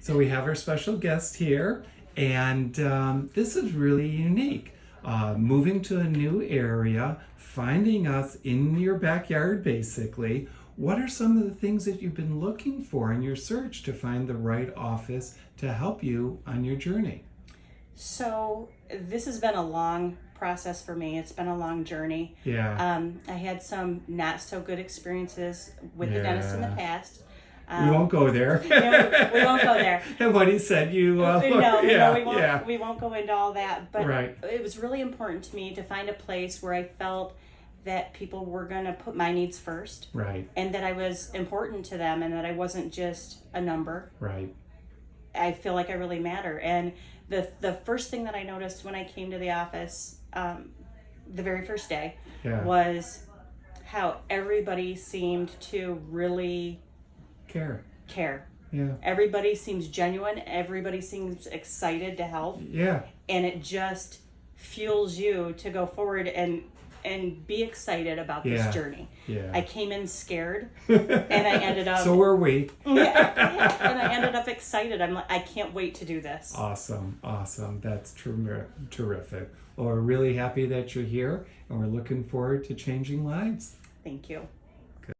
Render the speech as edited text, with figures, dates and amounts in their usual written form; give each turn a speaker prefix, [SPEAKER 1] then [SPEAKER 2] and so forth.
[SPEAKER 1] So we have our special guest here, and this is really unique. Moving to a new area, finding us in your backyard, basically. What are some of the things that you've been looking for in your search to find the right office to help you on your journey?
[SPEAKER 2] So this has been a long process for me. It's been a long journey.
[SPEAKER 1] Yeah.
[SPEAKER 2] I had some not so good experiences with the dentist in the past.
[SPEAKER 1] We won't go there.
[SPEAKER 2] We won't go there.
[SPEAKER 1] And what he said, you
[SPEAKER 2] No,
[SPEAKER 1] yeah.
[SPEAKER 2] we won't go into all that. But
[SPEAKER 1] Right.
[SPEAKER 2] it was really important to me to find a place where I felt that people were going to put my needs first.
[SPEAKER 1] Right.
[SPEAKER 2] And that I was important to them and that I wasn't just a number.
[SPEAKER 1] Right.
[SPEAKER 2] I feel like I really matter. And the first thing that I noticed when I came to the office, the very first day, was how everybody seemed to really care. Yeah. Everybody seems genuine. Everybody seems excited to help.
[SPEAKER 1] Yeah.
[SPEAKER 2] And it just fuels you to go forward and be excited about this journey.
[SPEAKER 1] Yeah.
[SPEAKER 2] I came in scared, and I ended up.
[SPEAKER 1] So were we.
[SPEAKER 2] Yeah, and I ended up excited. I'm like, I can't wait to do this.
[SPEAKER 1] Awesome. That's terrific. Well, we're really happy that you're here, and we're looking forward to changing lives.
[SPEAKER 2] Thank you.